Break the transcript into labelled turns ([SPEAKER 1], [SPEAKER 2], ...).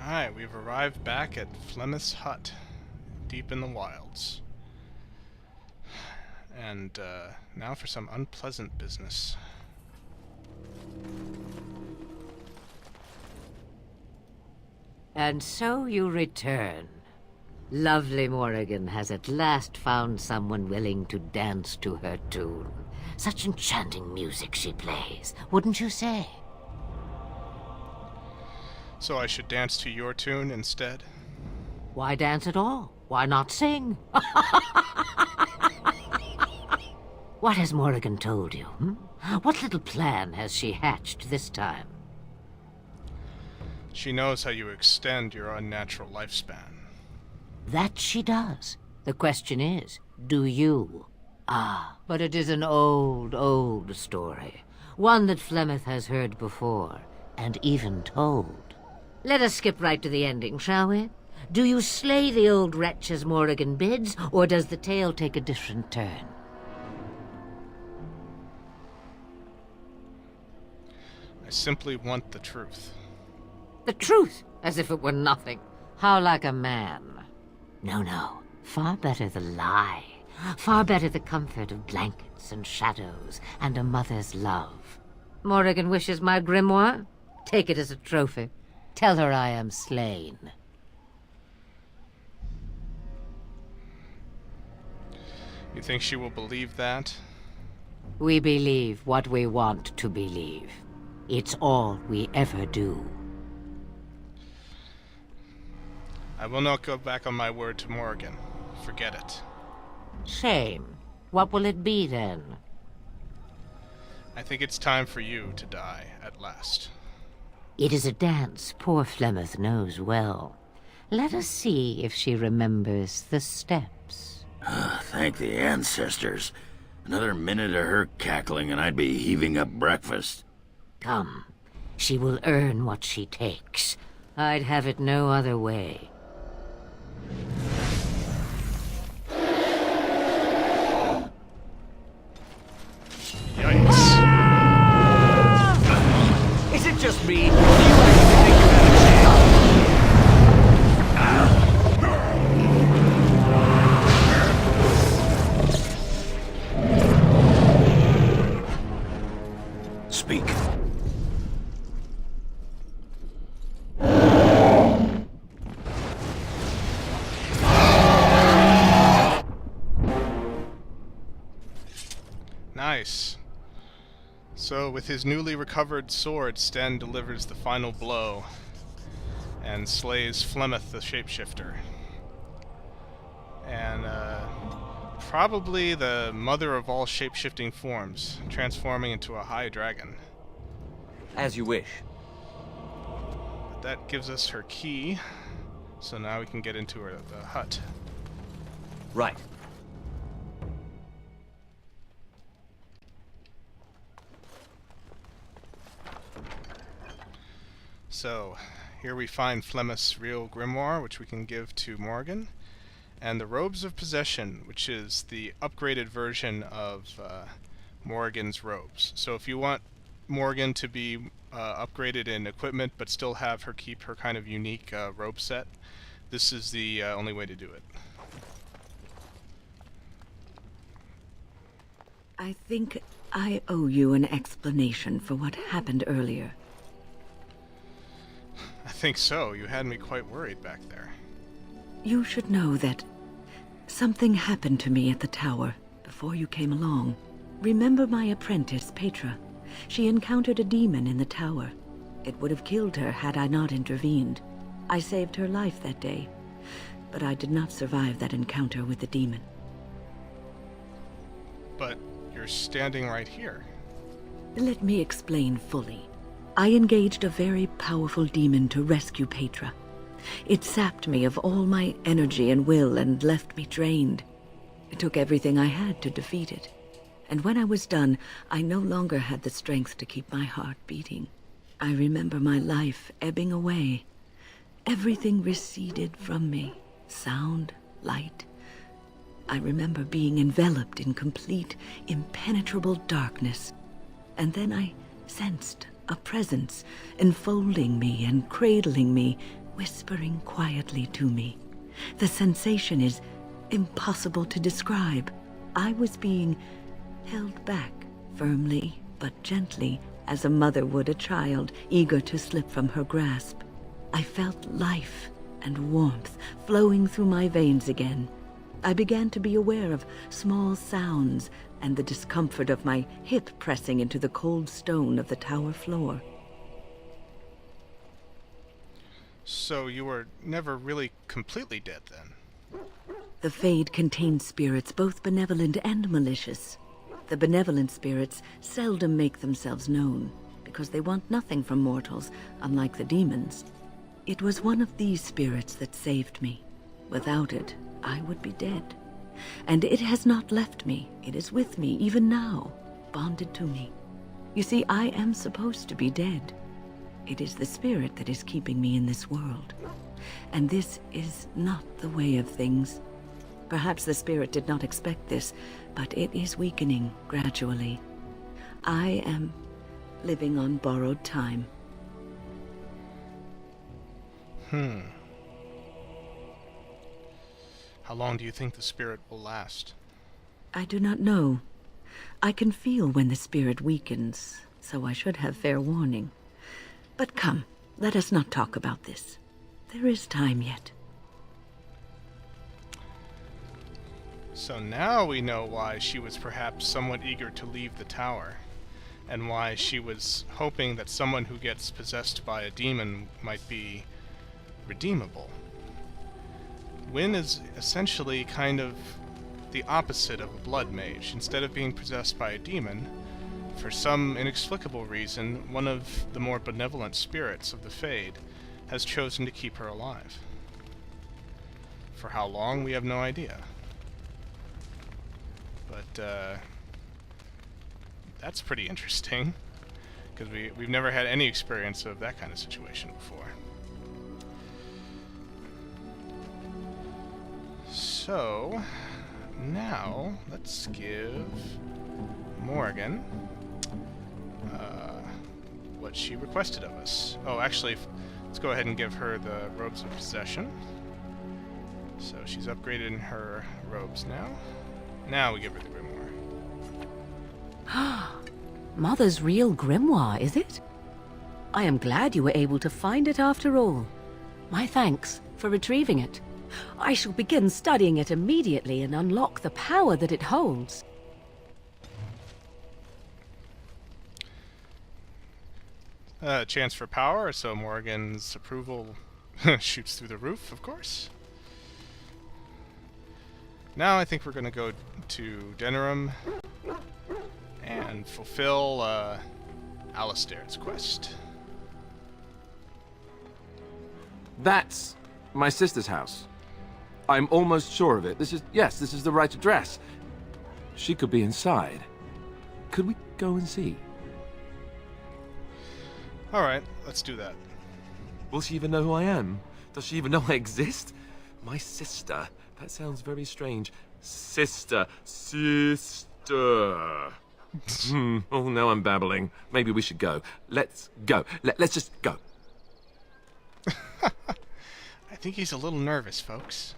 [SPEAKER 1] Alright, we've arrived back at Flemeth's hut, deep in the wilds. And now for some unpleasant business.
[SPEAKER 2] And so you return. Lovely Morrigan has at last found someone willing to dance to her tune. Such enchanting music she plays, wouldn't you say?
[SPEAKER 1] So I should dance to your tune instead?
[SPEAKER 2] Why dance at all? Why not sing? What has Morrigan told you? What little plan has she hatched this time?
[SPEAKER 1] She knows how you extend your unnatural lifespan.
[SPEAKER 2] That she does. The question is, do you? Ah, but it is an old, old story. One that Flemeth has heard before, and even told. Let us skip right to the ending, shall we? Do you slay the old wretch as Morrigan bids, or does the tale take a different turn?
[SPEAKER 1] I simply want the truth.
[SPEAKER 2] The truth, as if it were nothing. How like a man. No, no. Far better the lie. Far better the comfort of blankets and shadows and a mother's love. Morrigan wishes my grimoire? Take it as a trophy. Tell her I am slain.
[SPEAKER 1] You think she will believe that?
[SPEAKER 2] We believe what we want to believe. It's all we ever do.
[SPEAKER 1] I will not go back on my word to Morrigan. Forget it.
[SPEAKER 2] Shame. What will it be, then?
[SPEAKER 1] I think it's time for you to die, at last.
[SPEAKER 2] It is a dance poor Flemeth knows well. Let us see if she remembers the steps.
[SPEAKER 3] Thank the ancestors. Another minute of her cackling and I'd be heaving up breakfast.
[SPEAKER 2] Come. She will earn what she takes. I'd have it no other way.
[SPEAKER 1] Yikes.
[SPEAKER 4] Is it just me? Do you actually think you have a chance?
[SPEAKER 3] Speak.
[SPEAKER 1] Nice. So, with his newly recovered sword, Sten delivers the final blow and slays Flemeth the shapeshifter. And, probably the mother of all shapeshifting forms, transforming into a high dragon.
[SPEAKER 4] As you wish.
[SPEAKER 1] But that gives us her key, so now we can get into the hut.
[SPEAKER 4] Right.
[SPEAKER 1] So, here we find Flemeth's real grimoire, which we can give to Morrigan, and the Robes of Possession, which is the upgraded version of Morrigan's robes. So if you want Morrigan to be upgraded in equipment, but still have her keep her kind of unique robe set, this is the only way to do it.
[SPEAKER 5] I think I owe you an explanation for what happened earlier.
[SPEAKER 1] I think so. You had me quite worried back there.
[SPEAKER 5] You should know that something happened to me at the tower before you came along. Remember my apprentice, Petra? She encountered a demon in the tower. It would have killed her had I not intervened. I saved her life that day, but I did not survive that encounter with the demon.
[SPEAKER 1] But you're standing right here.
[SPEAKER 5] Let me explain fully. I engaged a very powerful demon to rescue Petra. It sapped me of all my energy and will and left me drained. It took everything I had to defeat it. And when I was done, I no longer had the strength to keep my heart beating. I remember my life ebbing away. Everything receded from me. Sound, light. I remember being enveloped in complete, impenetrable darkness. And then I sensed a presence enfolding me and cradling me whispering quietly to me. The sensation is impossible to describe. I was being held back, firmly but gently, as a mother would a child eager to slip from her grasp. I felt life and warmth flowing through my veins again. I began to be aware of small sounds and the discomfort of my hip pressing into the cold stone of the tower floor.
[SPEAKER 1] So you were never really completely dead then?
[SPEAKER 5] The Fade contains spirits both benevolent and malicious. The benevolent spirits seldom make themselves known, because they want nothing from mortals, unlike the demons. It was one of these spirits that saved me. Without it, I would be dead. And it has not left me. It is with me, even now, bonded to me. You see, I am supposed to be dead. It is the spirit that is keeping me in this world. And this is not the way of things. Perhaps the spirit did not expect this, but it is weakening gradually. I am living on borrowed time.
[SPEAKER 1] How long do you think the spirit will last?
[SPEAKER 5] I do not know. I can feel when the spirit weakens, so I should have fair warning. But come, let us not talk about this. There is time yet.
[SPEAKER 1] So now we know why she was perhaps somewhat eager to leave the tower, and why she was hoping that someone who gets possessed by a demon might be redeemable. Wynne is essentially kind of the opposite of a blood mage. Instead of being possessed by a demon, for some inexplicable reason, one of the more benevolent spirits of the Fade has chosen to keep her alive. For how long, we have no idea. But, that's pretty interesting, because we've never had any experience of that kind of situation before. So, now, let's give Morrigan what she requested of us. Oh, actually, let's go ahead and give her the robes of possession. So she's upgraded in her robes now. Now we give her the grimoire.
[SPEAKER 6] Mother's real grimoire, is it? I am glad you were able to find it after all. My thanks for retrieving it. I shall begin studying it immediately and unlock the power that it holds.
[SPEAKER 1] Chance for power, so Morrigan's approval shoots through the roof, of course. Now I think we're going to go to Denerim and fulfill Alistair's quest.
[SPEAKER 7] That's my sister's house. I'm almost sure of it. This is the right address. She could be inside. Could we go and see?
[SPEAKER 1] Alright, let's do that.
[SPEAKER 7] Will she even know who I am? Does she even know I exist? My sister. That sounds very strange. Sister. Oh, now I'm babbling. Maybe we should go. Let's go. Let's just go.
[SPEAKER 1] I think he's a little nervous, folks.